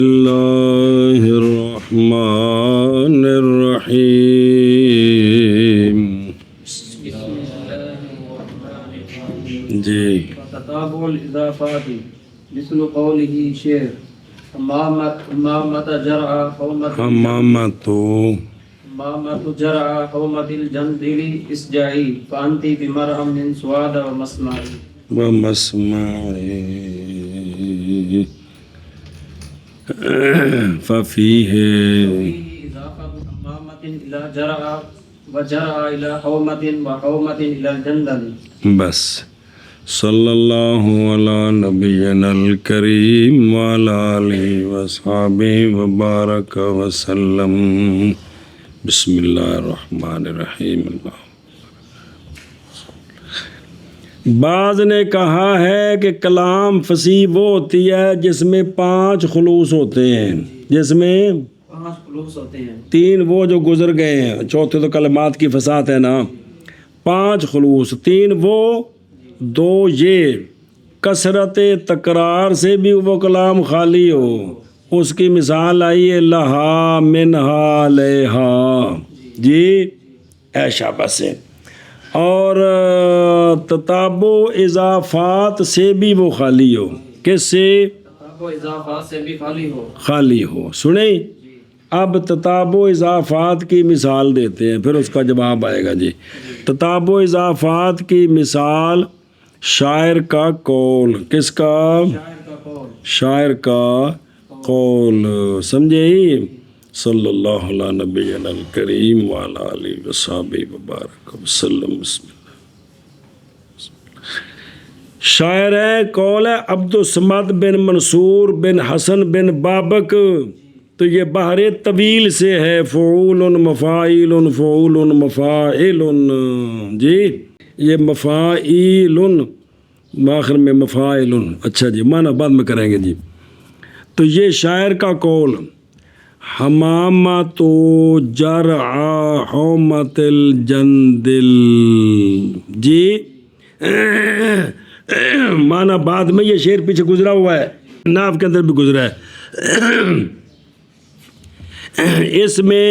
اللہ الرحمن الرحیم. جی تتابع الاضافات مثل قوله شعر حمامة جرع حومة الجندل اسجعي فأنت بمرأ من سواد ومسمعي ففيه إضافة حمامة إلى جرع وجرع إلى حومة وحومة إلى الجندل. بس صلی اللہ علی نبینا الکریم وعلی آلہ وصحبہ وبارک وسلم. بسم اللہ الرحمن الرحیم. بعض نے کہا ہے کہ کلام فصیح وہ ہوتی ہے جس میں 5 خلوص ہوتے ہیں، جس میں 5 خلوص ہوتے ہیں. 3 وہ جو گزر گئے ہیں، چوتھے تو کلمات کی فساد ہے نا. 5 خلوص، 3 وہ، 2 یہ. کثرت تکرار سے بھی وہ کلام خالی ہو، اس کی مثال آئی ہے لہا منہا لیہا. جی ایشا بس ہے. اور تتابع اضافات سے بھی وہ خالی ہو. کس سے؟ تتابع اضافات سے بھی خالی ہو. سنیں اب تتابع اضافات کی مثال دیتے ہیں، پھر اس کا جواب آئے گا. جی تتابع اضافات کی مثال شاعر کا قول. کس کا؟ شاعر کا قول. سمجھے؟ صلی اللہ علیہ نبینا الکریم وعلی آلہ وصحبہ وبارک وسلم. بسم اللہ. شاعر ہے، قول ہے عبد الصمد بن منصور بن حسن بن بابک. تو یہ بحر طویل سے ہے، فعول مفاعل فعول مفاعل. جی یہ مفاعل آخر میں مفاعل. اچھا جی معنی بعد میں کریں گے. جی تو یہ شاعر کا قول حمامۃ جرع حومۃ الجندل. جی معنی بعد میں، یہ شعر پیچھے گزرا ہوا ہے، ناف کے اندر بھی گزرا ہے. اس میں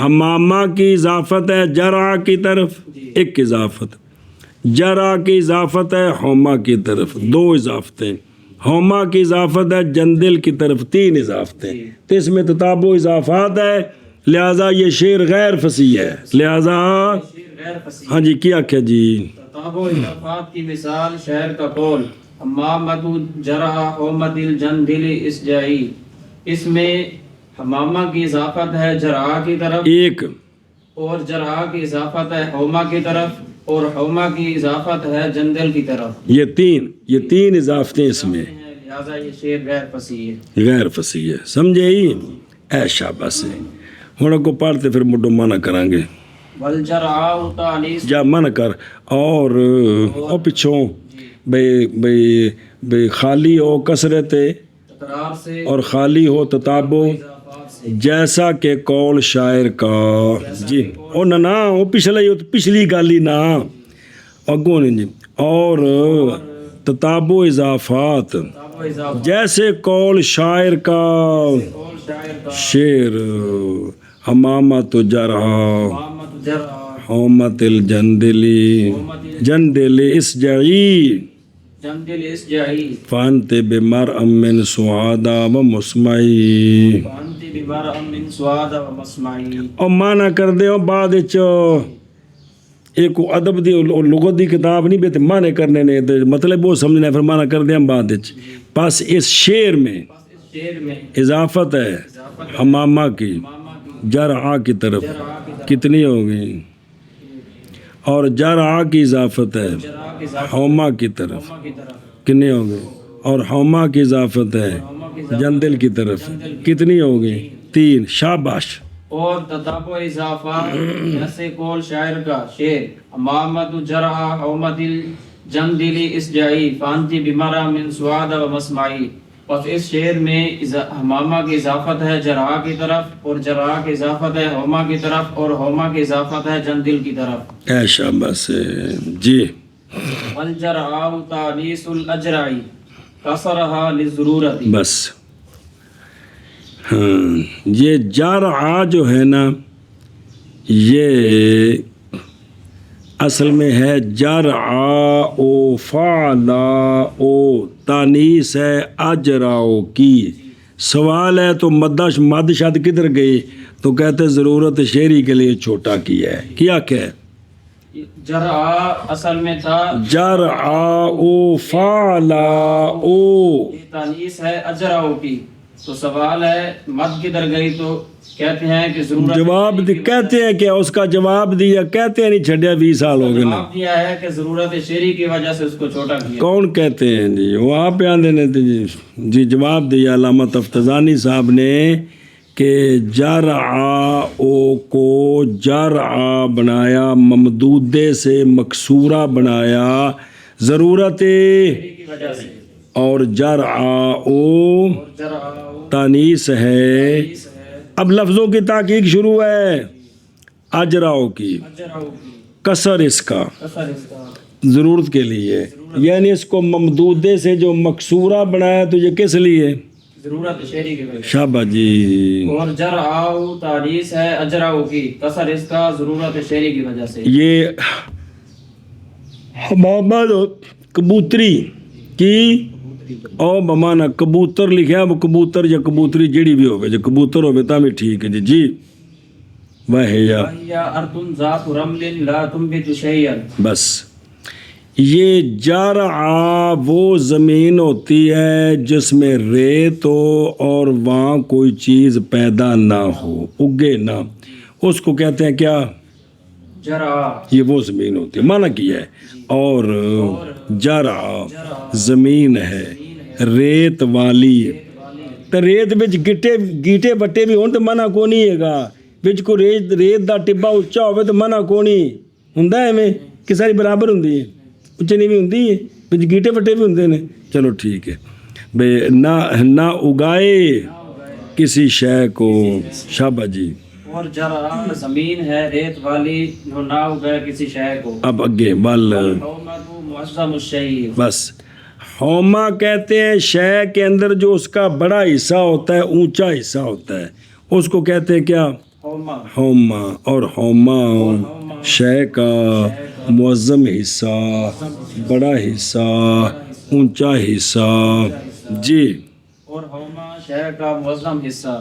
حمامہ کی اضافت ہے جرع کی طرف، ایک اضافت. جرع کی اضافت ہے حومہ کی طرف، 2 اضافتیں. حومہ کی اضافت ہے جندل کی طرف، 3 اضافتیں. تو اس میں تتابع اضافات ہے، لہذا یہ شعر غیر فصیح ہے. لہذا ہاں جی کیا کیا جی تتابع اضافات کی مثال شاعر کا قول حمامۃ جرع حومۃ الجندل اسجعی. اس میں حمامہ کی اضافت ہے جرع کی طرف ایک، اور جرع کی اضافت ہے حومہ کی طرف، اور حومہ کی اضافت ہے جندل کی طرف. یہ 3 اضافتیں اس میں. لہذا یہ شعر غیر فصیح ہے. غیر فصیح ہے. سمجھے ہی؟ ایشا بس ہے. ہن کو پڑھتے پھر مڈو منع کریں گے. والجرع تانیث جا منع کر. اور پچھوں بھئی خالی ہو کثرت تکرار سے اور خالی ہو تتابع، جیسا کہ قول شاعر کا. جی او نہ وہ پچھلا ہی پچھلی گل ہی نہ اگوں نہیں. جی اور تتابع اضافات جیسے قول شاعر کا شعر حمامۃ جرع حومۃ الجندلی جندل اسجعی فانت بمرء من سعادہ و مسمعی. اور مانا کر دے بعد ایک ادب دی لغت دی کتاب نہیں بیتے مانے کرنے نے مطلب وہ سمجھنا پھر مانا کر دیں بعد. بس اس شعر میں اضافت ہے حمامہ کی جرع کی طرف، کتنی ہوگی؟ اور جرع کی اضافت ہے حومہ کی طرف، کتنی ہوگی؟ اور حومہ کی اضافت ہے جندل کی طرف، کتنی ہوگی؟ 3. شاباش. اور تتابع اضافات جیسے قول شاعر کا شعر حمامۃ جرع حومۃ الجندل اسجعی فانت بمرء من سعاد و مسمعی. بس اس شعر میں حمامہ کی اضافت ہے جرع کی طرف، اور جرع کی اضافت ہے حومہ کی طرف، اور حومہ کی اضافت ہے جندل کی طرف. ایشا بس. جی والجرع تانیث الاجرع کسرها للضرورت. بس ہاں یہ جرعا جو ہے نا یہ اصل میں ہے جرعا او فعلا او تانیس ہے اجراؤ کی. سوال ہے تو مد شد کدھر گئی؟ تو کہتے ضرورت شعری کے لیے چھوٹا کیا ہے. کیا ہے جرعا اصل میں تھا جرعا او فعلا او یہ تانیس ہے اجراؤ کی. تو سوال ہے مد کدھر گئی؟ تو کہتے ہیں کہ ضرورت جواب کہتے ہیں کیا اس کا جواب دیا؟ کہتے ہیں نہیں چھڈیا 20 سال ہو گئے نا. جواب دیا ہے کہ ضرورت شعری کی وجہ سے اس کو چھوٹا کیا. کون کہتے ہیں جی؟ وہ آپ بیان دینے تھے جی. جواب دیا علامہ تفتزانی صاحب نے کہ جرعا او کو جرعا بنایا، ممدودے سے مکسورہ بنایا ضرورت کی وجہ سے، اور جرعا او جرعا تانیس ہے. اب لفظوں کی تحقیق شروع ہے. اجراؤ کی اجراؤ کی کسر اس کا کسر اس کا ضرورت کے لیے، یعنی اس کو ممدودے سے جو مکسورہ بنایا تو یہ کس لیے؟ ضرورت شعری کی وجہ سے. شابہ جی. اور جرعاؤ تانیس ہے اجراؤ کی، کسر اس کا ضرورت شعری کی وجہ سے. یہ محمد کبوتری کی او بمانا کبوتر لکھا، وہ کبوتر یا کبوتری جڑی بھی ہوگی، جو کبوتر ہوگی تا بھی ٹھیک ہے جی. جی وَهِيَ وَهِيَ أَرْضٌ ذَاتُ رَمْلٍ لَا تُنْبِتُ شَيْئًا. بس یہ جرعا وہ زمین ہوتی ہے جس میں ریت ہو اور وہاں کوئی چیز پیدا نہ ہو، اگے نہ، اس کو کہتے ہیں کیا؟ جرعا. یہ وہ زمین ہوتی ہے، معنی کیا ہے. اور جرعا زمین ہے ریت والی. تو ریت بچ گیٹے بٹے بھی ہون تو منع کو نہیں ہے گا. بچ کو ریت دا ٹبا اچا ہوئے تو منع کو نہیں ہوندا ہے. میں کہ ساری برابر ہوندی ہے، اچے نہیں بھی ہوندی ہے، بچ گیٹے بٹے بھی ہوندے نے. چلو ٹھیک ہے بے نہ اگائے کسی شے کو. شابہ جی. اور جرعا زمین ہے ریت والی جو نہ اگائے کسی شے کو. اب اگے بل الحومۃ معظم الشیء. بس ہوما کہتے ہیں شے کے اندر جو اس کا بڑا حصہ ہوتا ہے، اونچا حصہ ہوتا ہے، اس کو کہتے ہیں کیا؟ ہوما. ہوما. اور ہوما شے کا معظم حصہ، بڑا حصہ، اونچا حصہ. جی. اور ہوما شے کا معظم حصہ.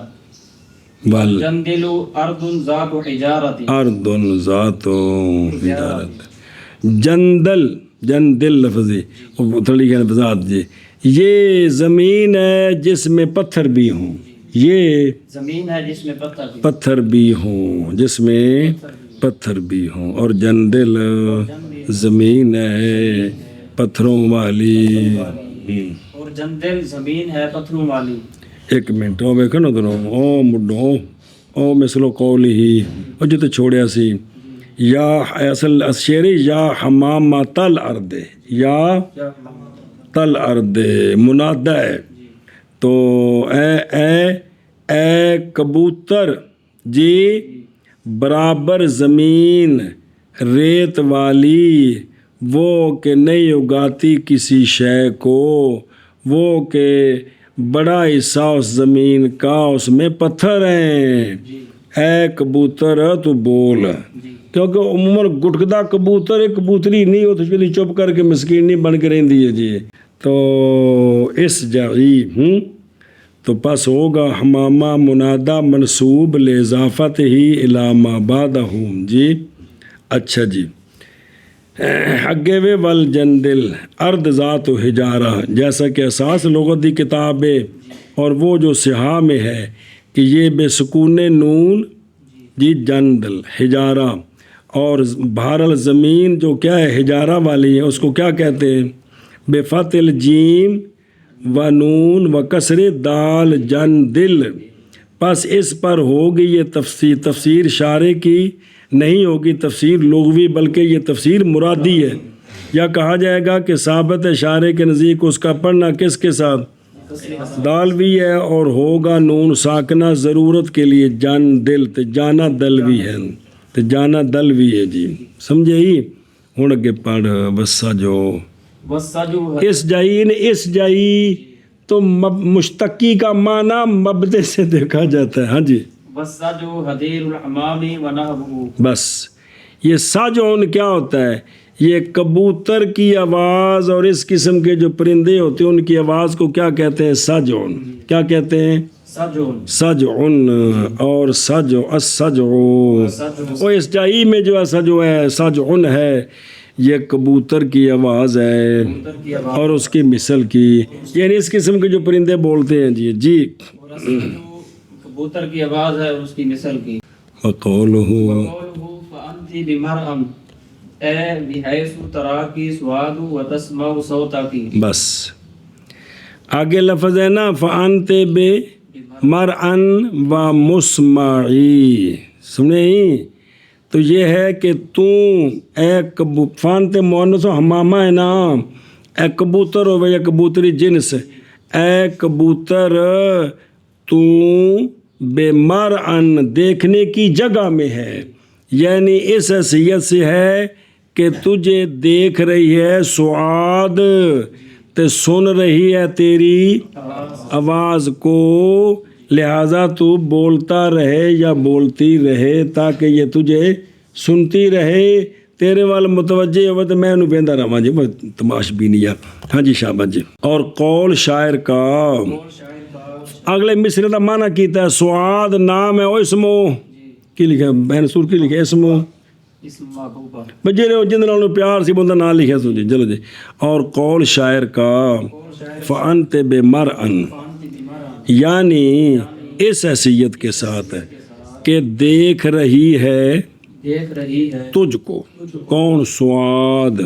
بل جندل ارض ذات حجارت. ارض ذات حجارت. جندل لفظی تھوڑی کہنے وضاحت جی. یہ زمین ہے جس میں پتھر بھی ہوں، یہ زمین ہے جس میں پتھر بھی ہوں، جس میں پتھر بھی ہوں. اور جندل زمین ہے پتھروں والی. اور جندل زمین ہے پتھروں والی. ایک منٹ او ویکھو نا دونوں او مڈو او مثلو قولی ہی او جتے چھوڑیا سی یا اصل شعری یا حمام تل ارد یا تل ارد منادہ ہے. تو اے کبوتر جی برابر زمین ریت والی، وہ کہ نہیں اگاتی کسی شے کو، وہ کہ بڑا حصہ اس زمین کا اس میں پتھر ہیں. اے کبوتر تو بول، کیونکہ عموماً گٹکدا کبوتر ایک کبوتری نہیں ہو تو چپ کر کے مسکین نہیں بن کے رہندی ہے جی. تو اس جائی تو پس ہوگا حمامہ منادہ منصوب لاضافت ہی الی ما بعدہ. جی اچھا جی. اگے وے والجندل ارد ذات و حجارہ، جیسا کہ اساس لغت دی کتاب ہے اور وہ جو صحاح میں ہے کہ یہ بے سکون نون جی جندل حجارہ، اور بہرحال زمین جو کیا ہے حجارہ والی ہے اس کو کیا کہتے ہیں؟ بے فتح الجیم و نون و کسر دال جندل. پس اس پر ہوگی یہ تفسیر شارع کی نہیں ہوگی تفسیر لغوی، بلکہ یہ تفسیر مرادی ہے. یا کہا جائے گا کہ ثابت ہے شارع کے نزدیک اس کا پڑھنا کس کے ساتھ؟ دال بھی ہے، اور ہوگا نون ساکنہ ضرورت کے لیے جان دل تے جانا دل بھی ہے تے جانا دل بھی ہے جی. سمجھے ہی؟ ہوں اگے پڑھ وسا جو وسجو اس جائی تو مشتقی کا معنی مبدے سے دیکھا جاتا ہے. ہاں جی والسجع حدیر الحمام ونحوه. بس یہ ساجون کیا ہوتا ہے؟ یہ کبوتر کی آواز اور اس قسم کے جو پرندے ہوتے ہیں ان کی آواز کو کیا کہتے ہیں؟ ساجون. کیا کہتے ہیں؟ سجعون. سجعن. اور سجع السجع وہ اس جائی میں جو سجع ہے سجعن ہے یہ کبوتر کی آواز ہے اور اس کی مثل کی، یعنی اس قسم کے جو پرندے بولتے ہیں. جی جی اور السجع کبوتر کی آواز ہے اور اس کی مثل کی. وقولہ وقوله فأنت بمرأم اے بحیث تراکی سواد و تسمع صوتکی. بس آگے لفظ ہے نا فانت بے مرعن و مسمعی. سنیں تو یہ ہے کہ تو اے فانت مؤنث و حمامہ ہے نا، اے کبوتر ہو یا کبوتری جنس، اے کبوتر تو بے مرعن دیکھنے کی جگہ میں ہے، یعنی اس حیثیت سے ہے کہ تجھے دیکھ رہی ہے سعاد تے سن رہی ہے تیری آواز کو، لہذا تو بولتا رہے یا بولتی رہے تاکہ یہ تجھے سنتی رہے، تیرے وال متوجہ ہو تو میں انہوں بیندہ رہا جی تماش بھی نہیں. ہاں جی شاباش جی. اور قول شاعر کا اگلے مصرے کا معنی کیتا ہے سعاد نام ہے او اسمو کی لکھا بہن سور کی لکھا اسمو اسم محبوبہ. بجے رہے جن لانو پیار سی بندہ نہ لکھا سو جی. چلو جی. اور قول شاعر کا فانت بے مرعن یعنی اس حیثیت کے ساتھ ہے کہ دیکھ رہی ہے تجھ کو کون؟ سعاد.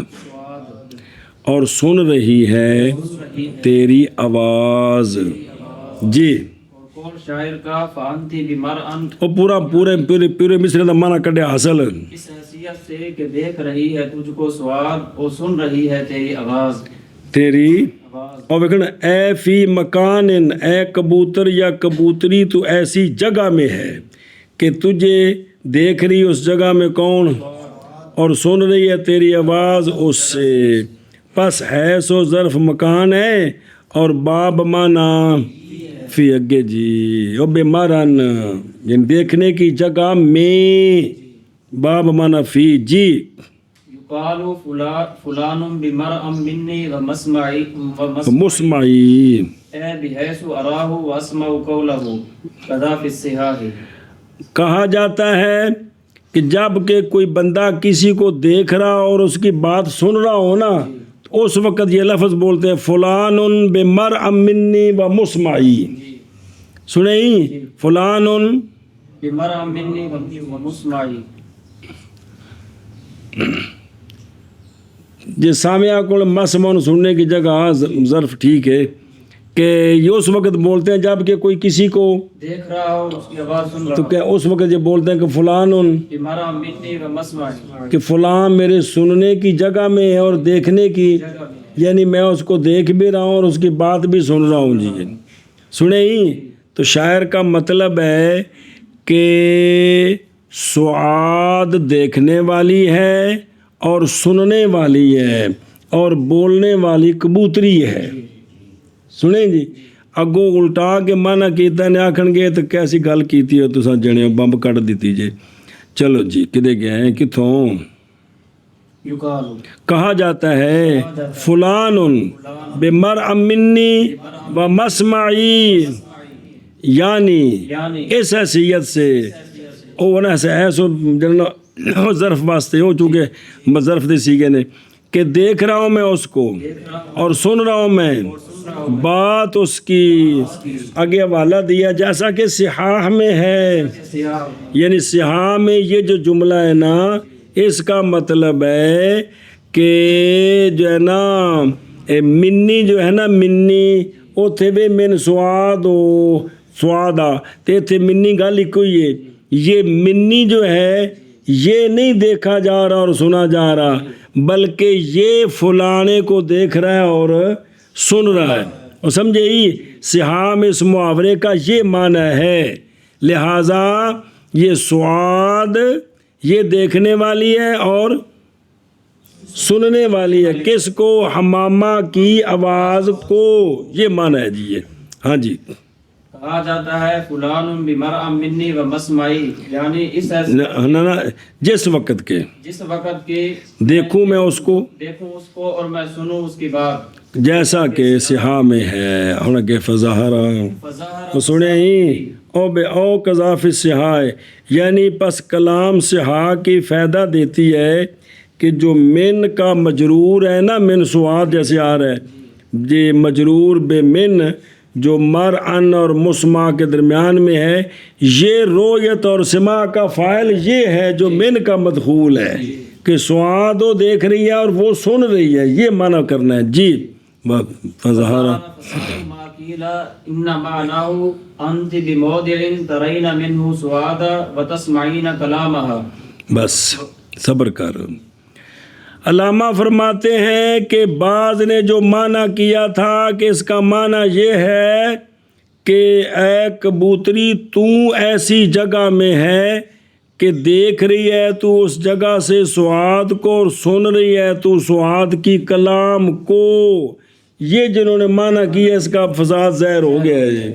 اور سن رہی ہے تیری آواز. جی قول شاعر کا فانتی بمرأن اور پورے مصرے کا معنی کڈیا حاصل اس حیثیت سے کہ دیکھ رہی ہے تجھ کو سواد اور سن رہی ہے تیری آواز. تیری اور ویکھنا اے فی مکان اے کبوتر یا کبوتری تو ایسی جگہ میں ہے کہ تجھے دیکھ رہی اس جگہ میں کون اور سن رہی ہے تیری آواز اس سے. پس ہے سو ظرف مکان ہے اور باب مانا فی اگے جی او بے مارن یعنی دیکھنے کی جگہ میں باب مانا فی. جی یقال فلان بمرأم منی ومسمعی مسمعی اے بحیث اراہ واسمع قولہ کذا فی الصحاح. کہا جاتا ہے کہ جب کہ کوئی بندہ کسی کو دیکھ رہا اور اس کی بات سن رہا ہو نا اس وقت یہ لفظ بولتے ہیں فلان بمرء منی و مسمعی. سنیں فلان بمرء منی و مسمعی. جس سامعہ کو مسمع سننے کی جگہ ظرف ٹھیک ہے کہ یہ اس وقت بولتے ہیں جب کہ کوئی کسی کو دیکھ رہا ہو اس کی آواز سن رہا تو کیا اس وقت یہ بولتے ہیں کہ فلان بمرء منی و مسمعی کہ فلان میرے سننے کی جگہ میں ہے اور دیکھنے کی، یعنی میں اس کو دیکھ بھی رہا ہوں اور اس کی بات بھی سن رہا ہوں. جی سنیں تو شاعر کا مطلب ہے کہ سعاد دیکھنے والی ہے اور سننے والی ہے اور بولنے والی کبوتری ہے. سنیں جی اگوں الٹا کے مانا کیتا نے آکھن گے تو کیسی گل کیتی ہو تساں جنے بمب کٹ دیتی جے. چلو جی کدے گئے ہیں کتھوں؟ کہا جاتا ہے فلان بمرء منی و مسمعی یعنی اس حیثیت سے او نا ایسو ظرف واسطے ہو چونکہ ظرف دے سیگے نے کہ دیکھ رہا ہوں میں اس کو اور سن رہا ہوں میں بات اس کی. آگے حوالہ دیا جیسا کہ صحاح میں ہے، یعنی صحاح میں یہ جو جملہ ہے نا اس کا مطلب ہے کہ جو ہے نا منی جو ہے نا منی اوتھے وے من سواد و سوادا تے تھے منی گل ایک ہوئی ہے. یہ منی جو ہے یہ نہیں دیکھا جا رہا اور سنا جا رہا بلکہ یہ فلانے کو دیکھ رہا ہے اور سن رہا ہے. اور سمجھے ہی صحاح اس محاورے کا یہ معنی ہے، لہٰذا یہ سعاد یہ دیکھنے والی ہے اور سننے والی ہے، کس کو؟ حمامہ کی آواز کو، یہ معنی ہے جی یہ، ہاں جی۔ کہا جاتا ہے فلان بمرء منی و مسمعی، یعنی اس نہ جس وقت کے، جس وقت کے دیکھوں میں اس کو، دیکھوں اس کو اور میں سنوں اس کی بات، جیسا کہ سہا میں ہے، ہن کے فظہرا فظاہر سنے ہی او قذاف سہائے، یعنی پس کلام سہا کی فائدہ دیتی ہے کہ جو من کا مجرور ہے نا، من سواد جیسے آ رہا ہے، یہ مجرور بے من جو مر ان اور مسمع کے درمیان میں ہے، یہ رویت اور سماع کا فاعل یہ ہے جو من کا مدخول ہے، کہ سواد وہ دیکھ رہی ہے اور وہ سن رہی ہے، یہ معنی کرنا ہے جی۔ فظہرا ما قیل ان معناه انت بموضع ترین منه سوادا وتسمعین کلامها، بس صبر کر۔ علامہ فرماتے ہیں کہ بعض نے جو معنی کیا تھا کہ اس کا معنی یہ ہے کہ اے کبوتری تو ایسی جگہ میں ہے کہ دیکھ رہی ہے تو اس جگہ سے سعاد کو اور سن رہی ہے تو سعاد کی کلام کو، یہ جنہوں نے معنی کیا اس کا فساد ظاہر ہو گیا ہے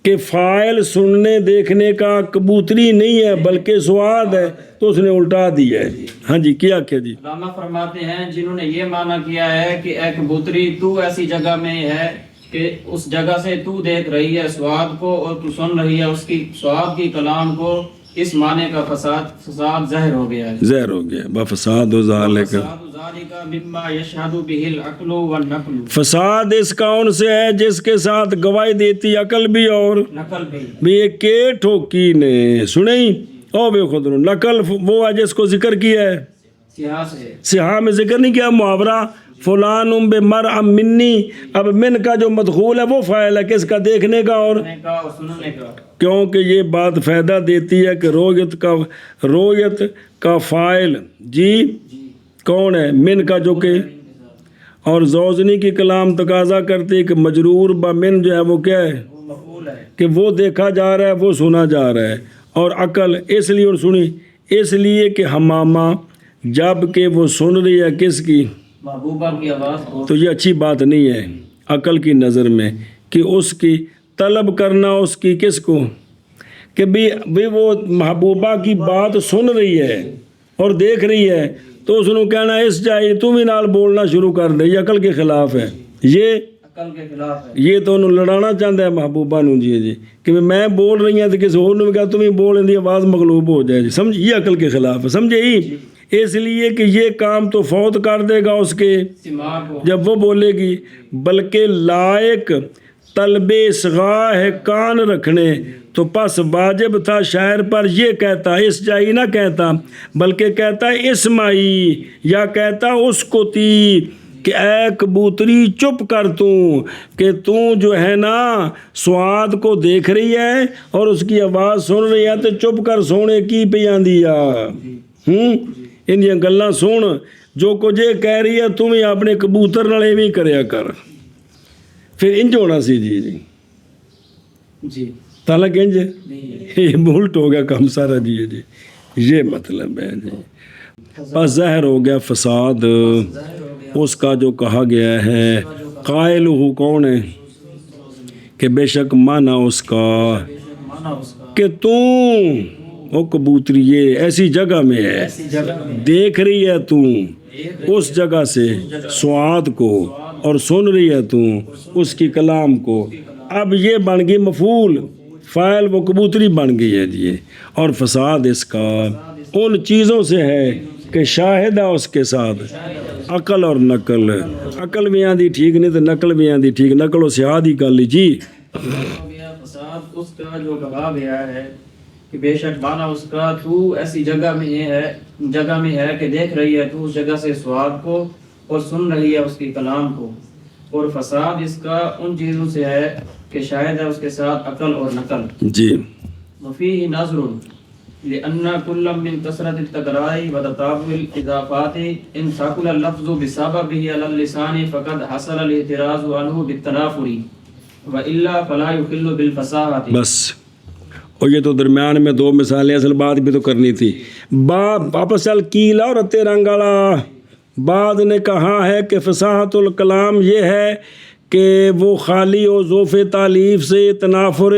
کہ فاعل سننے دیکھنے کا کبوتری نہیں ہے بلکہ سعاد ہے، تو اس نے الٹا دیا ہے۔ ہاں جی کیا کیا جی؟ علامہ فرماتے ہیں جنہوں نے یہ معنی کیا ہے کہ اے کبوتری تو ایسی جگہ میں ہے کہ اس جگہ سے تو دیکھ رہی ہے سواد کو اور تو سن رہی ہے اس کی سواد کی کلام کو، اس معنی کا فساد ظاہر ہو گیا ہے، ظاہر ہو گیا بفساد و ذالک، ذالک مما یشہد بہ العقل والنقل، فساد اس کون سے ہے جس کے ساتھ گواہی دیتی عقل بھی اور نقل بھی، بھی یہ کے ٹھوکی نے سنیں او بے خود نقل وہ ہے جس کو ذکر کیا ہے، سیاہ سے سہا میں ذکر نہیں کیا، محاورہ فلان بے مر منی، اب من کا جو مدخول ہے وہ فاعل ہے کس کا؟ دیکھنے کا اور سننے کا اور سننے کا، کیونکہ یہ بات فائدہ دیتی ہے کہ رویت کا فاعل جی کون ہے؟ من کا جو کہ، اور زوزنی کی کلام تقاضا کرتی ہے کہ مجرور با من جو ہے وہ کیا ہے؟ وہ مفعول ہے، کہ وہ دیکھا جا رہا ہے وہ سنا جا رہا ہے، اور عقل اس لیے اور سنی اس لیے کہ حمامہ جب کہ وہ سن رہی ہے کس کی؟ محبوبہ کی آواز کو، تو یہ اچھی بات نہیں ہے عقل کی نظر میں کہ اس کی طلب کرنا اس کی کس کو؟ کہ بھی وہ محبوبہ کی بات سن رہی ہے اور دیکھ رہی ہے تو اس نے کہنا اس جائے تم ہی نال بولنا شروع کر دے، یہ عقل کے خلاف ہے، یہ عقل کے خلاف ہے، یہ تو انہوں لڑانا چاہتا ہے محبوبہ نو جی کہ میں بول رہی ہیں تو کسی اور نے بھی کہا تم ہی بول رہی آواز مغلوب ہو جائے جی، سمجھ یہ عقل کے خلاف ہے، سمجھے ہی، اس لیے کہ یہ کام تو فوت کر دے گا اس کے سماع کو، جب وہ بولے گی، بلکہ لائق طلب اصغاء ہے کان رکھنے، تو پس واجب تھا شاعر پر یہ کہتا، اس جائی نہ کہتا بلکہ کہتا اسماعی، یا کہتا اس کو تی کہ اے کبوتری چپ کر کہ جو ہے نا سعاد کو دیکھ رہی ہے اور اس کی آواز سن رہی ہے تو چپ کر سونے کی پہ آندی ان یہ گلاں سن جو کچھ یہ کہہ رہی ہے تم ہی اپنے کبوتر نال ایویں کریا کر، پھر انج ہونا سی جی جی تالک انج نہیں یہ الٹ ہو گیا کام سارا جی یہ مطلب ہے جی، بس ظاہر ہو گیا فساد ظاہر ہو گیا، اس کا جو کہا گیا ہے، قائل ہو کون ہے؟ کہ بے شک مانا اس کا مانا اس کا کہ او کبوتری یہ ایسی جگہ میں ہے، ایسی جگہ میں دیکھ رہی ہے اس جگہ سے سعاد کو اور سن رہی ہے اس کی کلام کو، اب یہ بن گئی مفعول، فاعل وہ کبوتری بن گئی ہے جی، اور فساد اس کا ان چیزوں سے ہے کہ شاہد ہے اس کے ساتھ عقل اور نقل، عقل بھی آندھی ٹھیک نہیں تو نقل بھی آندھی ٹھیک، نقل و سیاد ہی کر لی جی۔ ہو گیا فساد اس کا جو کہا گیا ہے کہ بے شک مانا اس کا تو ایسی جگہ میں ہے کہ دیکھ رہی ہے تو اس جگہ سے سواد کو اور سن رہی ہے اس کی کلام کو، اور فساد اس کا ان چیزوں سے ہے کہ شاید ہے اس کے ساتھ عقل اور نقل جی۔ وفیہ نظر لأن كل من كثرة التكرار وتتابع الإضافات إن ثقل اللفظ بسببه على اللسان فقد حصل الاعتراض عنه بالتنافر وإلا فلا يخل بالفصاحة۔ بس اور یہ تو درمیان میں دو مثالیں، اصل بات بھی تو کرنی تھی، باپ واپس چل کیلا اور رتے رنگ والا بعد نے کہا ہے کہ فصاحت الکلام یہ ہے کہ وہ خالی و ذوف تعلیف سے، تنافر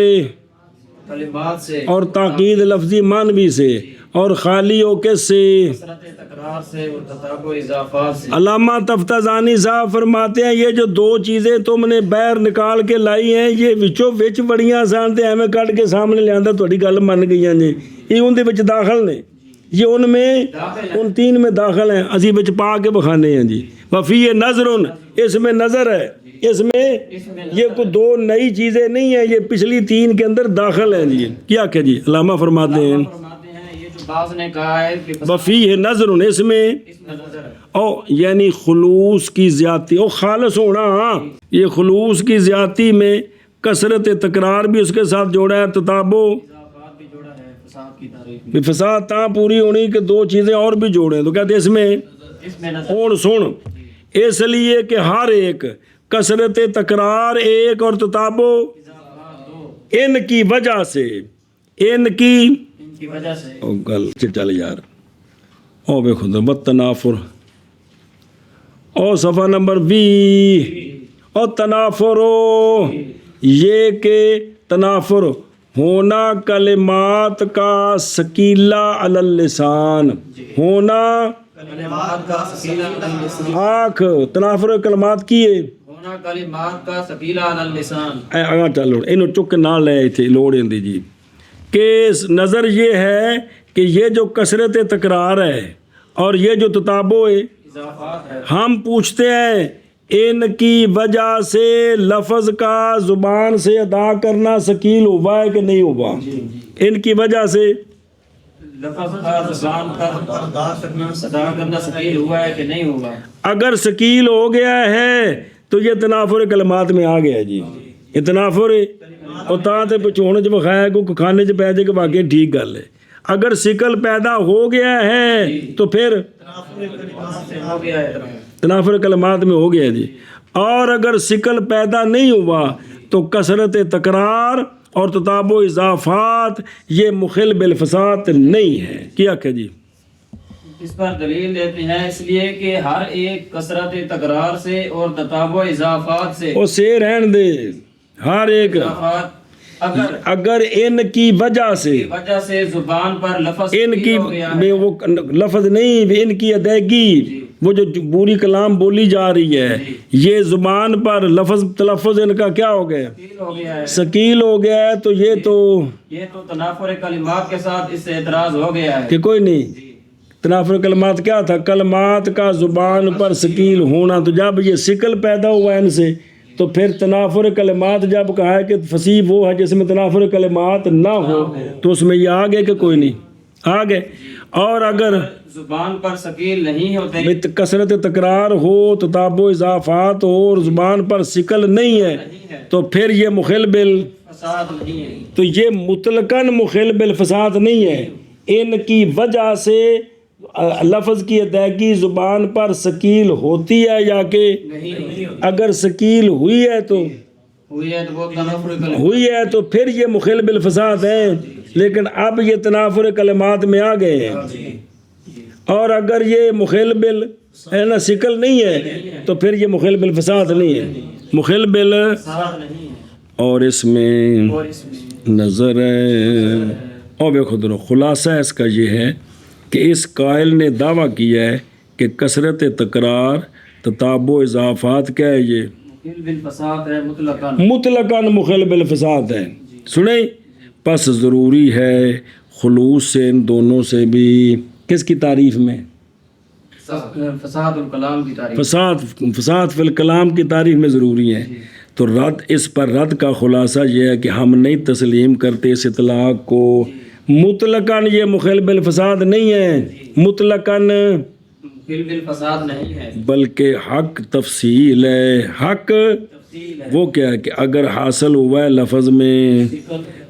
کلمات سے اور تاکید لفظی معنوی سے، اور خالی و کس سے؟ کثرت تکرار سے اور تتابع اضافات سے۔ علامہ تفتازانی صاحب فرماتے ہیں یہ جو دو چیزیں تم نے باہر نکال کے لائی ہیں یہ وچوں وچ بڑیاں آسان تے ایویں کٹ کے سامنے لیاندا تہاڈی گل من گئیاں جی، یہ ان دے وچ داخل نے، یہ ان میں ان تین میں داخل ہیں، اسی وچ پا کے بخانے ہیں جی۔ وفی نظر، اس میں نظر ہے، اس میں یہ کوئی دو نئی چیزیں نہیں ہیں، یہ پچھلی تین کے اندر داخل ہیں جی۔ کیا کہ جی علامہ فرماتے ہیں فرماتے ہیں یہ جو بعض نے کہا ہے کہ وفی نظر، اس میں نظر ہے، او یعنی خلوص کی زیادتی، او خالص ہونا، ہاں یہ خلوص کی زیادتی میں کثرت تکرار بھی اس کے ساتھ جوڑا ہے، تتابع اضافات بھی جوڑا ہے، فساد کی تعریف میں، فساد تاں پوری ہونی کہ دو چیزیں اور بھی جوڑیں، تو کہتے ہیں اس میں اس میں نظر اور سن، اس لیے کہ ہر ایک کثرت تکرار ایک اور تتابع اضافات دو، ان کی وجہ سے، ان کی ان کی وجہ سے او گل چل یار او بے خود بتنافر او صفحہ نمبر 20 او تنافر، یہ کہ تنافر ہونا کلمات کا ثقیلہ علی اللسان، ہونا کلمات کا ثقیلہ علی اللسان، آنکھ تنافر کلمات کیے ہونا کلمات کا ثقیلہ علی اللسان، اے آگاں چلو انہوں چک نہ لے تھے لوڑ اندی جی کہ نظر یہ ہے کہ یہ جو کثرت تکرار ہے اور یہ جو تتابع ہے، اضافات ہے، ہم پوچھتے ہیں ان کی وجہ سے لفظ کا زبان سے ادا کرنا ثقیل ہوا ہے کہ نہیں ہوا؟ ان کی وجہ سے لفظ کا زبان پر ادا کرنا ثقیل ہوا ہے کہ نہیں ہوا؟ اگر ثقیل ہو گیا ہے تو یہ تنافر کلمات میں آ گیا جی، یہ تنافر اور تاں تے پچھوڑ چ بخایا کو کھانے چ پہ جائے کہ واقعی ٹھیک گل ہے۔ اگر ثقل پیدا ہو گیا ہے تو پھر ہو گیا ہے، تنافر کلمات میں ہو گیا جی، اور اگر ثقل پیدا نہیں ہوا تو کثرت تکرار اور تتابع اضافات یہ مخل بالفساد نہیں ہے۔ کیا کہ جی اس پر دلیل دیتے ہیں اس لیے کہ ہر ایک کثرت تکرار سے اور تتابع اضافات سے، وہ سے رہن دے، ہر ایک اضافات اگر ان کی وجہ سے، وجہ سے زبان پر لفظ ان کی ہو گیا ہے، میں وہ لفظ نہیں، ان کی ادائیگی، وہ جو پوری کلام بولی جا رہی ہے یہ زبان پر لفظ تلفظ ان کا کیا ہو گیا؟ ثقیل ہو گیا ہے، ثقیل ہو گیا ہے، تو یہ تو تنافر کلمات کے ساتھ اس سے اعتراض ہو گیا ہے کہ کوئی نہیں، تنافر کلمات کیا تھا؟ کلمات کا زبان پر ثقیل ہونا، تو جب یہ ثقل پیدا ہوا ان سے تو پھر تنافر کلمات جب کہا ہے کہ فصیح وہ ہے جس میں تنافر کلمات نہ ہو تو اس میں یہ آگے کہ کوئی نہیں آگے۔ اور اگر زبان پر ثقیل نہیں ہوتے، کثرت تکرار ہو، تتابع اضافات ہو اور زبان پر ثقل نہیں ہے تو پھر یہ مخل فساد نہیں ہے، تو یہ مطلقاً مخل بالفساد نہیں ہے، ان کی وجہ سے لفظ کی ادائیگی زبان پر ثقیل ہوتی ہے یا کہ نہیں اگر ثقیل ہوئی ہے تو ہوئی ہے تو وہ تنافر کلمات ہوئی ہے تو پھر یہ مخل بالفساد ہے، لیکن اب یہ تنافر کلمات میں آ گئے ہیں، اور اگر یہ مخل بال ہے نا ثقل نہیں ہے تو پھر یہ مخل بالفساد نہیں ہے، مخل بال فساد نہیں ہے، اور اس میں اور اس میں نظر ہے۔ اور بے خود خلاصہ اس کا یہ ہے کہ اس قائل نے دعویٰ کیا ہے کہ کثرت تکرار تتابع اضافات کیا ہے، یہ مخل بالفساد ہے مطلقاً، مطلقاً مخل بالفساد ہے۔ سنیں پس ضروری ہے خلوص سے ان دونوں سے بھی کس کی تعریف میں؟ فساد الکلام کی تعریف، فساد فی الکلام کی تعریف میں ضروری ہے۔ تو رد اس پر رد کا خلاصہ یہ ہے کہ ہم نہیں تسلیم کرتے اس اطلاق کو، مطلقاً یہ مخل بالفساد نہیں ہے، مطلقاً مخل بالفساد نہیں ہے، بلکہ حق تفصیل ہے۔ حق تفصیل ہے، وہ کیا ہے کہ اگر حاصل ہوا ہے لفظ میں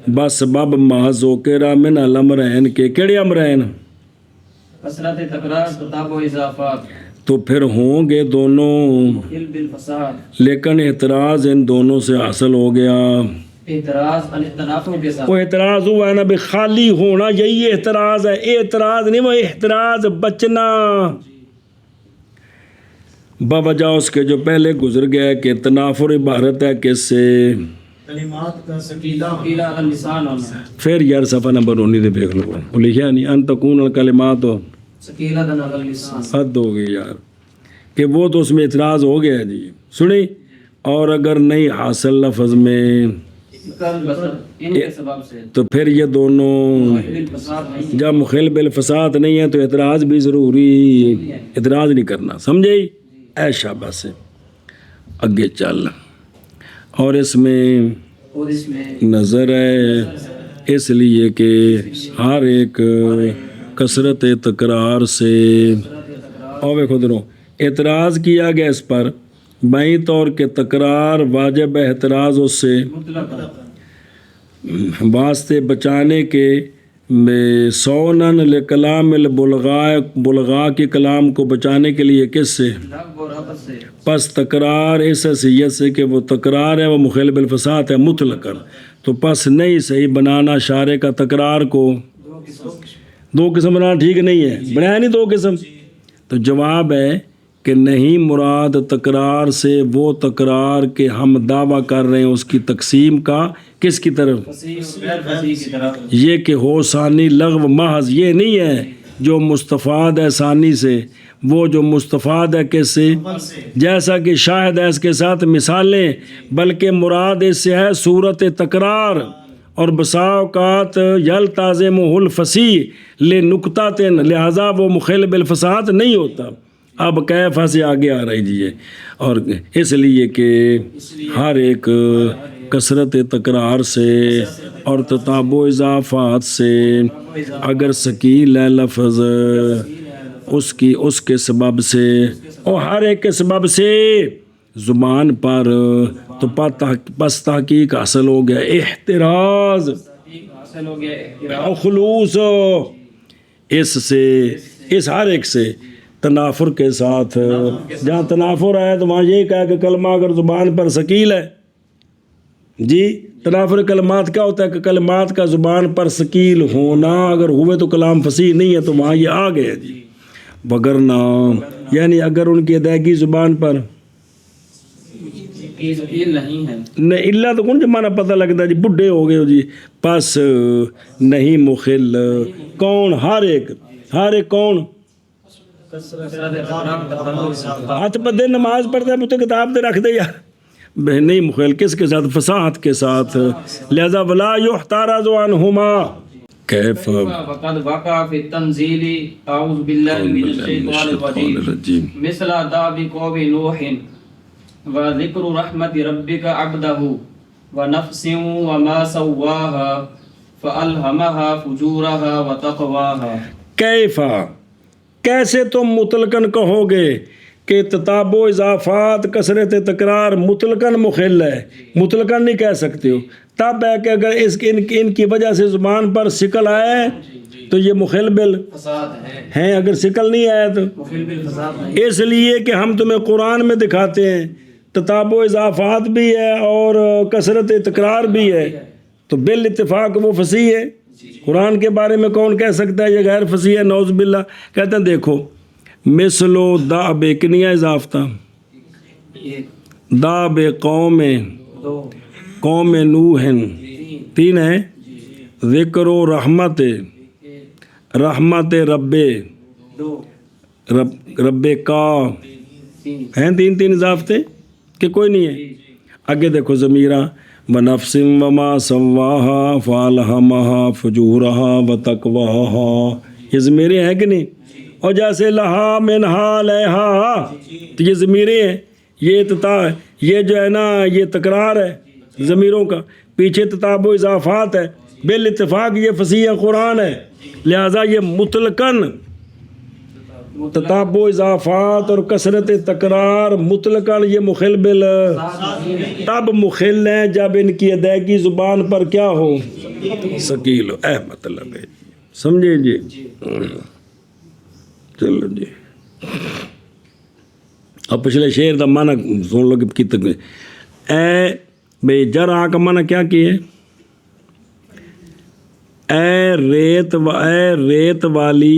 بس سبب محض ذکر من الامرین کے کیڑے امرین؟ کثرت تکرار تتابع اضافات، تو پھر ہوں گے دونوں، مخل بالفساد، لیکن اعتراض ان دونوں سے حاصل ہو گیا۔ اعتراض عن التنافر کے ساتھ، وہ اعتراض ہوا ہے نا بھی خالی ہونا، یہی اعتراض ہے، اعتراض نہیں، وہ احتراز بچنا، بوجہ اس کے جو پہلے گزر گیا کہ تنافر عبارت ہے کس سے؟ کلمات کا سکیلا ثقیلا علی اللسان ہونا پھر یار صفحہ نمبر 19 دیکھ لو، وہ لکھا نہیں ان تکون الکلمات ثقیلا علی اللسان. حد ہو گئی یار، کہ وہ تو اس میں اعتراض ہو گیا جی. سنی، اور اگر نہیں حاصل لفظ میں ان کے سبب سے تو پھر یہ دونوں فساد نہیں جب مخل بالفساد نہیں ہے تو اعتراض بھی ضروری، اعتراض نہیں کرنا، سمجھے؟ اے شابہ سے اگے چل. اور اس میں اور اس میں نظر ہے اس لیے کہ ہر ایک کثرت تکرار سے، اور دیکھو دونوں اعتراض کیا گیا اس پر بائیں طور کے تکرار واجب احتراز اس سے واسطے بچانے کے سونن لکلام البلغاء کے کلام کو بچانے کے لیے کس سے؟ لغو اور رفث سے. پس تکرار اس حیثیت سے کہ وہ تکرار ہے وہ مخل بالفساد ہے مطلقاً، تو پس نہیں صحیح بنانا شارع کا تکرار کو دو قسم بنانا ٹھیک نہیں ہے، بنایا نہیں دو قسم. تو جواب ہے کہ نہیں، مراد تکرار سے وہ تکرار کہ ہم دعویٰ کر رہے ہیں اس کی تقسیم کا کس کی طرف؟ فصیح اور غیر فصیح کی طرف. یہ کہ ہو ثانی لغو محض، یہ نہیں ہے جو مستفاد ہے ثانی سے، وہ جو مستفاد ہے کس سے؟ جیسا کہ شاہد ہے اس کے ساتھ مثالیں، بلکہ مراد اس سے ہے صورت تکرار. اور بسا اوقات یلتازمہ الفصیح لنکتۃ، لہذا وہ مخل بالفساد نہیں ہوتا. اب کیفا سے آگے آ رہی جی، اور اس لیے کہ ہر ایک کثرت تکرار سے اور تتابع اضافات سے اگر ثقیل ہے لفظ اس کے سبب سے اور ہر ایک کے سبب سے زبان پر، تو پس تحقیق حاصل ہو گیا احتراز حاصل ہو گیا اور خلوص اس سے، اس ہر ایک سے تنافر کے ساتھ. جہاں تنافر ہے تو وہاں یہی کہا کہ کلمہ اگر زبان پر ثقیل ہے جی، تنافر کلمات کیا ہوتا ہے کہ کلمات کا زبان پر ثقیل ہونا اگر ہوئے تو کلام فصیح نہیں ہے، تو وہاں یہ آ گئے جی. وگرنہ یعنی اگر ان کی ادائیگی زبان پر ثقیل نہیں ہے، نہیں اللہ تو کون جمانا پتہ لگتا ہے جی، بڈھے ہو گئے ہو جی. پس نہیں مخل کون؟ ہر ایک کون؟ ہاتھ بدے نماز پڑھتا ہے تو کتاب دے رکھ دے یار. نہیں مخل کس کے ساتھ؟ فصاحت کے ساتھ. لہذا ولا یحترز عنہما کیف وقد وقع فی التنزیل اعوذ باللہ من الشیطان الرجیم مثل داب قوم نوح وذکر رحمت ربک عبدہ ونفس وما سواها فألہمها فجورها وتقواها. کیفا کیسے تم مطلقاً کہو گے کہ تتابع اضافات کثرت تکرار مطلقاً مخل ہے؟ مطلقاً نہیں کہہ سکتے ہو. تب ہے کہ اگر ان کی وجہ سے زبان پر شکل آئے تو یہ مخل فساد ہے، ہیں، اگر شکل نہیں آیا تو مخل بالفساد نہیں. اس لیے کہ ہم تمہیں قرآن میں دکھاتے ہیں تتابع اضافات بھی ہے اور کثرت تکرار بھی ہے، تو بالاتفاق وہ فصیح ہے. قرآن کے بارے میں کون کہہ سکتا ہے یہ غیر فصیح ہے؟ نعوذ باللہ. کہتے ہیں دیکھو مثل و دا بے کنیا اضافتہ دا بے قوم قوم نوح 3 ہے، ذکر و رحمت رب کا ہیں 3 اضافتے کہ کوئی نہیں ہے. آگے دیکھو ضمیرہ بنفس وما سواہا فالہمہا فجورہا وتقواہا، یہ ضمیریں ہیں کہ نہیں؟ اور جیسے لہا منہا لہا، تو یہ ضمیریں ہیں، یہ جو ہے نا یہ تکرار ہے ضمیروں کا، پیچھے تتابع اضافات ہے، بالاتفاق یہ فصیح قرآن ہے. لہٰذا یہ مطلقاً تتابع اضافات اور کثرت تکرار مطلقاً یہ مخل بال تب مخل ہیں جب ان کی ادائیگی زبان پر کیا ہو؟ ثقیل ہو. مطلب ہے سمجھے جی؟ چلو جی اب پچھلے شعر کا معنی سن لو کہ اے بے جرا کا معنی کیا کیے؟ اے ریت والی،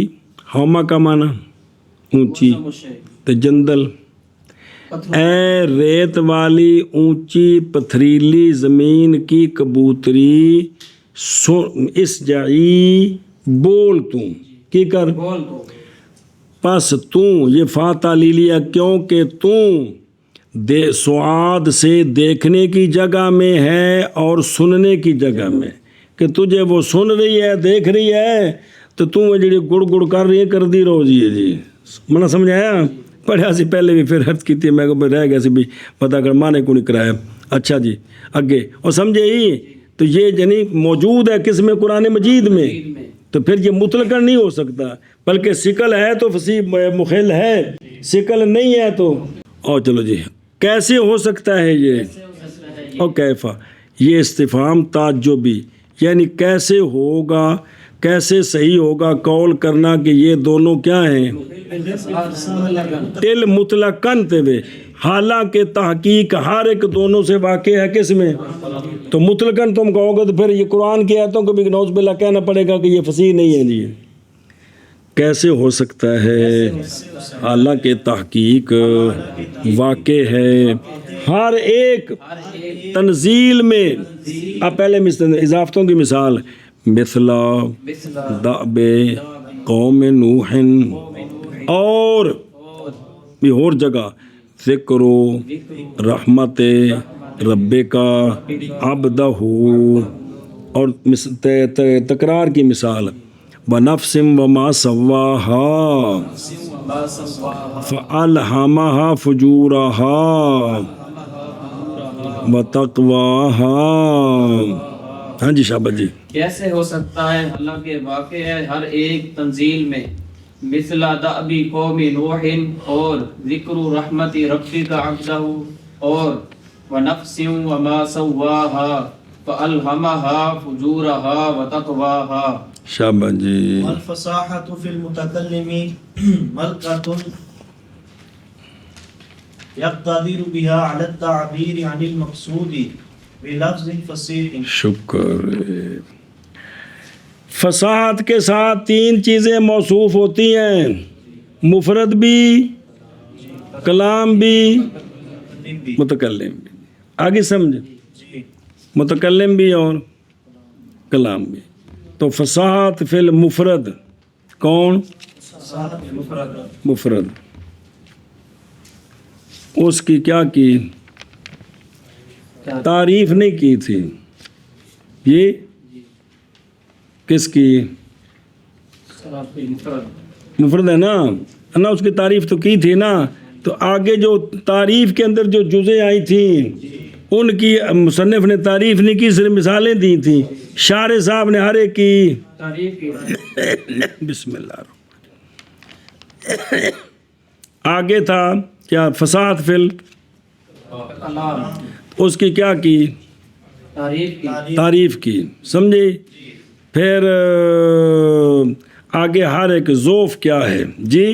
ہوما کا معنی اونچی، تو جندل اے ریت والی اونچی پتھریلی زمین کی کبوتری اس جائی بول تو کی کر بول تو پس تو یہ فاتح لے لیا کیونکہ تو سعاد سے دیکھنے کی جگہ میں ہے اور سننے کی جگہ میں کہ تجھے وہ سن رہی ہے دیکھ رہی ہے تو جڑی گڑ گڑ کر رہی ہے کر دی رو جی منا سمجھ آیا پڑھا سی پہلے بھی پھر حرت کی تھی میں کو رہ گیا سی بھی پتا کر ماں نے کو نہیں کرایا اچھا جی اگے اور سمجھے ہی تو یہ یعنی موجود ہے کس میں قرآن مجید میں تو پھر یہ مطلقاً نہیں ہو سکتا بلکہ سکل ہے تو فصیح مخل ہے سکل نہیں ہے تو اور چلو جی کیسے ہو سکتا ہے یہ اور کیفا یہ استفہام تعجبی یعنی کیسے ہوگا کیسے صحیح ہوگا قول کرنا کہ یہ دونوں کیا ہیں تل مطلقاً تبے حالانکہ تحقیق ہر ایک دونوں سے واقع ہے کس میں تو مطلقاً تم کہو گے تو پھر یہ قرآن کی آیتوں کو بھی نعوذ باللہ کہنا پڑے گا کہ یہ فصیح نہیں ہے جی کیسے ہو سکتا ہے حالانکہ تحقیق واقع ہے ہر ایک تنزیل میں اب پہلے اضافتوں کی مثال مثلا دعب قوم نوح اور بھی اور جگہ ذکر و رحمت رب کا عبدہ اور تکرار کی مثال بنفس وما سواہا فالہمہا فجورہا وتقواہا ہاں جی شابت جی کیسے ہو سکتا ہے حالانکہ واقع ہے ہر ایک تنزیل میں مثل دعبی قوم نوح اور ذکر رحمت ربی کا عبدہ اور ونفس وما سواہا فالہمہا فجورہا وتقواہا شابت جی الفصاحة في المتكلم ملكة يقتدر بها على التعبير عن المقصود بلفظ فصیح شکر فصاحت کے ساتھ تین چیزیں موصوف ہوتی ہیں مفرد بھی کلام بھی متکلم بھی آگے سمجھ متکلم بھی اور کلام بھی تو فصاحت فی المفرد کون مفرد اس کی کیا کی تعریف نہیں کی تھی یہ کس کی مفرد ہے نا اس کی تعریف تو کی تھی نا تو آگے جو تعریف کے اندر جو جزیں آئی تھیں ان کی مصنف نے تعریف نہیں کی صرف مثالیں دی تھیں شارح صاحب نے ہر ایک کی تعریف کی بسم اللہ آگے تھا کیا فصاحت فل کلام اس کی کیا کی تعریف کی سمجھے پھر آگے ہر ایک ذوف کیا ہے جی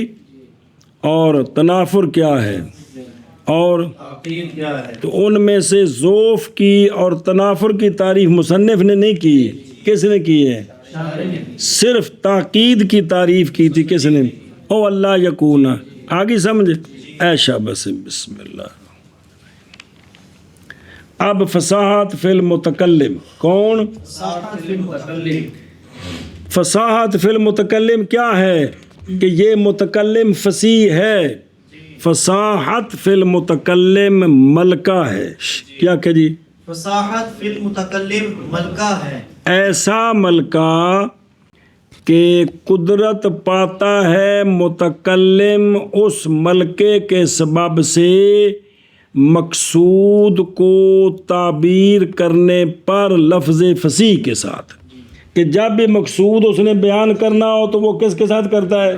اور تنافر کیا ہے اور تو ان میں سے ذوف کی اور تنافر کی تعریف مصنف نے نہیں کی کس نے کی ہے صرف تاکید کی تعریف کی تھی کس نے او اللہ یکون آگے سمجھ ایشا بس بسم اللہ اب فصاحت فی المتکلم کون فصاحت فی المتکلم کیا ہے کہ یہ متکلم فصیح ہے فصاحت فی المتکلم ملکہ ہے کیا کہ جی فصاحت فی المتکلم ملکہ ہے ایسا ملکہ کہ قدرت پاتا ہے متکلم اس ملکے کے سبب سے مقصود کو تعبیر کرنے پر لفظ فصیح کے ساتھ کہ جب بھی مقصود اس نے بیان کرنا ہو تو وہ کس کے ساتھ کرتا ہے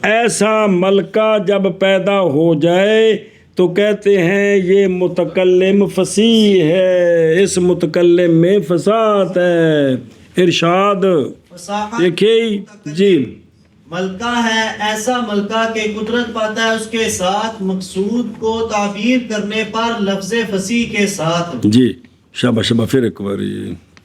ایسا ملکہ جب پیدا ہو جائے تو کہتے ہیں یہ متکلم فصیح ہے اس متکلم میں فصاحت ہے ارشاد دیکھیے جی ملکہ ہے ایسا ملکہ کہ قدرت پاتا ہے اس کے ساتھ مقصود کو تعبیر کرنے پر لفظ فصیح کے ساتھ جی شابہ شابہ پھر ایک بار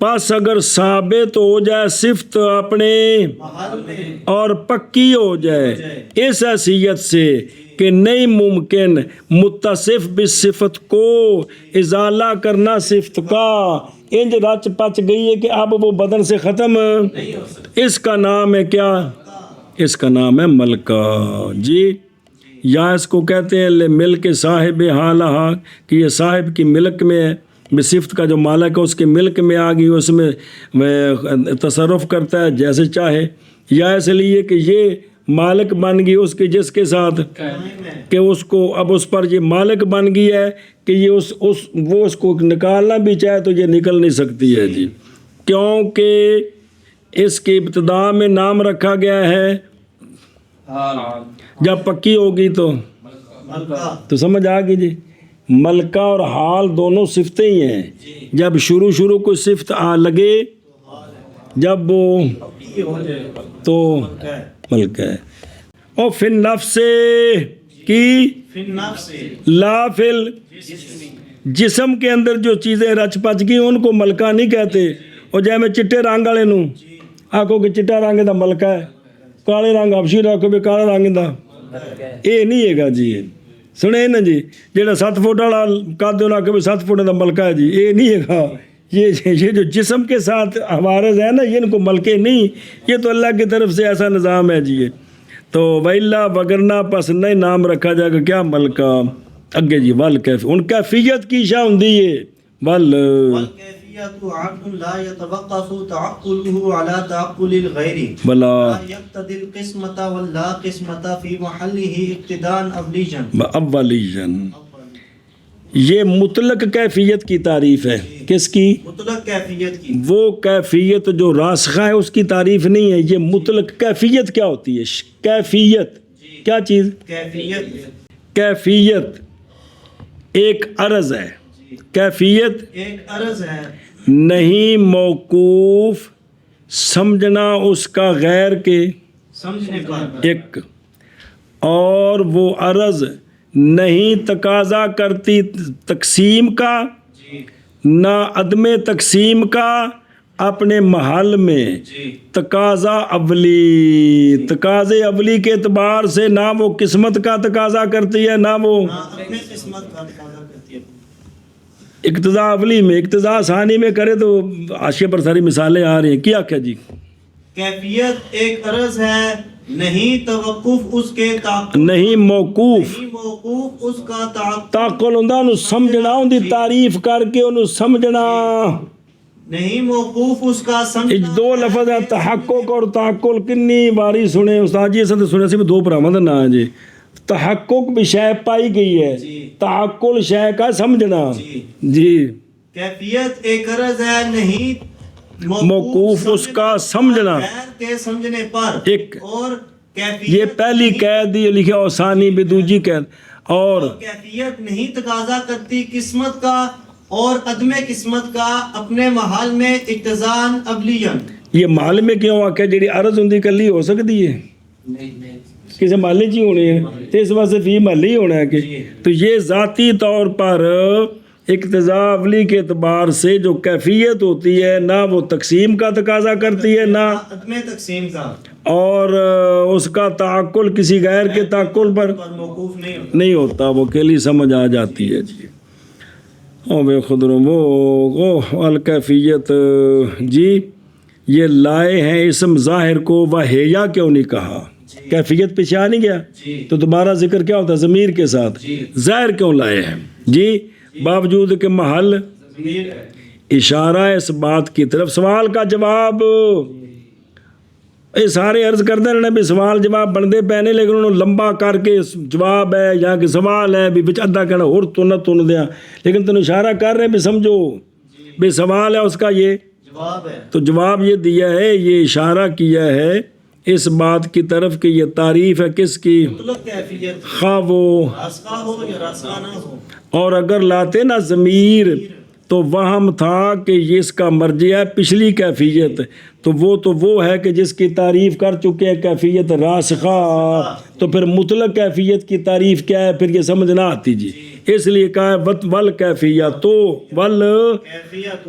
پس اگر ثابت ہو جائے صفت اپنے محل میں اور پکی ہو جائے اس حیثیت سے کہ نہیں ممکن متصف بالصفت کو ازالہ کرنا صفت کا، انج رچ پچ گئی ہے کہ اب وہ بدن سے ختم، اس کا نام ہے کیا؟ اس کا نام ہے ملکہ جی، یا اس کو کہتے ہیں ملک صاحب حالہ، کہ یہ صاحب کی ملک میں ہے، صفت کا جو مالک ہے اس کے ملک میں آ گئی، اس میں تصرف کرتا ہے جیسے چاہے، یا اس لیے کہ یہ مالک بن گئی اس کے جس کے ساتھ کہ اس کو اب اس پر یہ مالک بن گئی ہے کہ یہ وہ اس کو نکالنا بھی چاہے تو یہ نکل نہیں سکتی ہے جی، کیونکہ اس کی ابتدا میں نام رکھا گیا ہے، جب پکی ہوگی تو سمجھ آ گئی جی، ملکہ اور حال دونوں صفتیں ہی ہیں، جب شروع کوئی صفت آ لگے جب وہ تو ملکہ ہے، اور فی النفس کی لا فل جسم کے اندر جو چیزیں رچ پچ گئی ان کو ملکہ نہیں کہتے، اور جائے میں چٹے رنگ والے نوں آکھو کہ چٹا رنگ دا ملکہ ہے، کالے رنگ افشی رکھو بھی کالا رنگ دا، یہ نہیں ہے گا جی، سنے نا جی، جیڑا 7 فٹ والا قد ہونا کہ 7 فٹ دا ملکہ ہے جی، یہ نہیں ہے گا، یہ جو جسم کے ساتھ عوارض ہے نا یہ ان کو ملکے نہیں، یہ تو اللہ کی طرف سے ایسا نظام ہے جی، تو وَإِلَّا وگرنہ پس نہیں نام رکھا جائے گا کیا ملکہ، اگے جی ول ان کیفیت کی شاہ ہوندی ہے ول والکیفیت عقل لا يتوقف تعقله على تعقل الغیر بلا لا يقتضي القسمة ولا قسمة في محله اقتداء اولیجا اولیجن، یہ مطلق کیفیت کی تعریف ہے، کس کی؟ مطلق کیفیت کی، وہ کیفیت جو راسخہ ہے اس کی تعریف نہیں ہے، یہ مطلق کیفیت کیا ہوتی ہے؟ کیفیت کیا چیز؟ کیفیت ایک عرض ہے، کیفیت ایک عرض ہے، نہیں موقوف سمجھنا اس کا غیر کے سمجھنے پر ایک، اور وہ عرض نہیں تقاضا کرتی تقسیم کا نہ عدم تقسیم کا اپنے محل میں، تقاضا اولی، تقاضے اولی کے اعتبار سے نہ وہ قسمت کا تقاضا کرتی ہے نہ وہ اپنے قسمت کا تقاضا کرتی ہے، اقتضاء اولی میں، اقتضاء ثانی میں کرے تو حاشیے پر ساری مثالیں آ رہی ہیں، کیا کیا جی؟ کیفیت ایک عرض ہے، نہیں توقف اس کے تعقل، نہیں موقوف نہیں موقوف اس کا تعقل، تعقل ہوندا انہوں سمجھنا، ان دی تعریف کر کے انہوں سمجھنا، نہیں موقوف اس کا سمجھنا، دو لفظ ہیں تحقق اور تعقل، کنی باری سنے استاد جی، اساں تے سنے سی بھی دو بھراواں دا نام ہے جی، تحقق بھی شے پائی گئی ہے، تعقل شے کا سمجھنا جی، کیفیت ایک عرض ہے، نہیں موقوف اس کا سمجھنا، غیر کے سمجھنے پر ایک اور کیفیت یہ پہلی قید دی لکھا اور ثانی بھی دوجی قید، اور کیفیت نہیں تقاضا کرتی قسمت کا اور عدم قسمت کا اپنے محل میں اقتضاء اولیاً، یہ محل میں کیوں آکھیا جڑی عرض ہوندی کلی ہو سکتی ہے کسی محلے چ ہی ہونی ہے، تو اس واسطے فی محلے ہی ہونا ہے کہ تو یہ ذاتی طور پر اقتضاء اولی کے اعتبار سے جو کیفیت ہوتی ہے نہ وہ تقسیم کا تقاضا کرتی ہے نہ عدم تقسیم کا، اور اس کا تعقل کسی غیر کے تعقل پر موقوف نہیں ہوتا، نہیں ہوتا، وہ کلی سمجھ آ جاتی ہے جی، او بے خدروں وہ الکیفیت جی، یہ لائے ہیں اسم ظاہر کو وحیہ کیوں نہیں کہا؟ کیفیت پیچھے آ نہیں گیا تو دوبارہ ذکر کیا ہوتا ہے ضمیر کے ساتھ، ظاہر کیوں لائے ہیں جی، باوجود کہ محل اشارہ اس بات کی طرف، سوال کا جواب یہ سارے عرض کرتے رہنے بھی سوال جواب بنتے پے نے، لیکن انہوں لمبا کر کے جواب ہے یا کہ سوال ہے بھی بچ ادھا کہنا اور تن دیا، لیکن تنہیں اشارہ کر رہے بھی سمجھو بھی سوال ہے اس کا یہ جواب ہے، تو جواب یہ دیا ہے، یہ اشارہ کیا ہے اس بات کی طرف کہ یہ تعریف ہے کس کی؟ مطلق کیفیت، خواہ وہ راسخہ ہو یا راسخہ نہ ہو، اور اگر لاتے نا ضمیر تو وہم تھا کہ یہ اس کا مرجع ہے پچھلی کیفیت، تو وہ ہے کہ جس کی تعریف کر چکے ہیں کیفیت راسخہ، تو پھر مطلق کیفیت کی تعریف کیا ہے پھر یہ سمجھ نہ آتی جی، اس لیے کہا ہے ول کیفیت تو ول کیفیت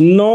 9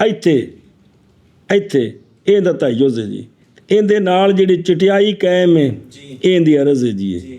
ਇੱਥੇ ਇਹਦਾ ਤਹਯੁਜ਼ ਹੈ ਜੀ। ਇਹਦੇ ਨਾਲ ਜਿਹੜੀ ਚਟਿਆਈ ਕਾਇਮ ਹੈ ਇਹਦੀ ਅਰਜ਼ ਹੈ ਜੀ।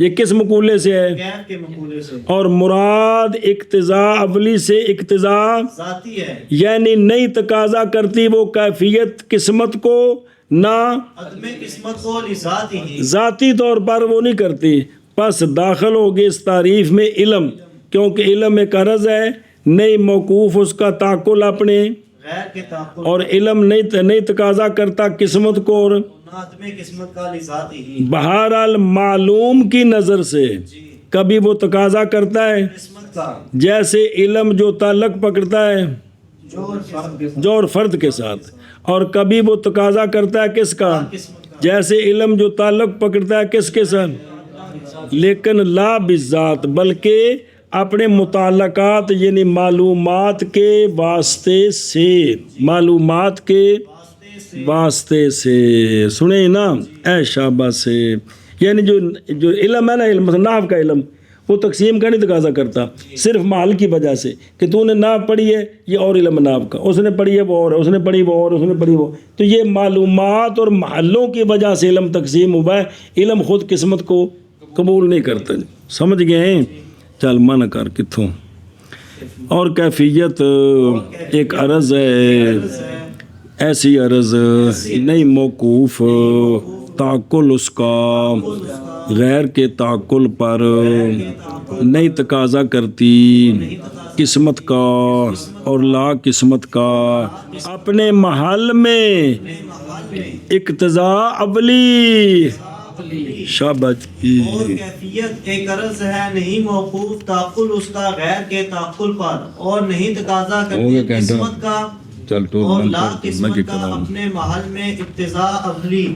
یہ کس مقولے سے ہے؟ کیف کے مقولے سے، اور مراد اقتضا اولی سے اقتضا ذاتی ہے، یعنی نہیں تقاضا کرتی وہ کیفیت قسمت کو، نہ عدم قسمت کو لذات ہی، ذاتی طور پر وہ نہیں کرتی. پس داخل ہوگی اس تعریف میں علم، کیونکہ علم ایک عرض ہے، نہیں موقوف اس کا تعقل اپنے، غیر کے تعقل، اور علم نہیں تقاضا کرتا قسمت کو، اور نہ عدم قسمت کا لذات ہی. بہرحال معلوم کی نظر سے جی، کبھی وہ تقاضا کرتا ہے، قسمت کا جیسے علم جو تعلق پکڑتا ہے جو اور فرد کے ساتھ، اور کبھی وہ تقاضا کرتا ہے کس کا؟ قسمت کا، جیسے علم جو تعلق پکڑتا ہے کس کے ساتھ، لیکن لا بالذات، بلکہ اپنے متعلقات یعنی معلومات کے واسطے سے، معلومات کے واسطے سے، سنیں نا اے شاباش سے. یعنی جو علم ہے نا، علم نحو کا علم، وہ تقسیم کا نہیں تقاضا کرتا، صرف محل کی وجہ سے کہ تو نے نحو پڑھی ہے یہ اور علم نحو کا، اس نے پڑھی ہے وہ اور، اس نے پڑھی وہ اور، اس نے پڑھی وہ، تو یہ معلومات اور محلوں کی وجہ سے علم تقسیم ہوا ہے. علم خود قسمت کو قبول نہیں کرتا. سمجھ گئے ہیں؟ چل من کر کتوں. اور کیفیت ایک عرض ہے، ایسی عرض نہیں موقوف تعقل اس کا غیر کے تعقل پر نہیں تقاضا کرتی قسمت کا اور لا قسمت کا، اپنے محل میں اقتضا اولی. شاباش. اور کیفیت ایک عرض ہے، نہیں موقوف تعقل اس کا غیر کے تعقل پر، اور نہیں تقاضا کرتی قسمت کا چل اور لا قسمت کا، اپنے محل میں اقتضا اولی.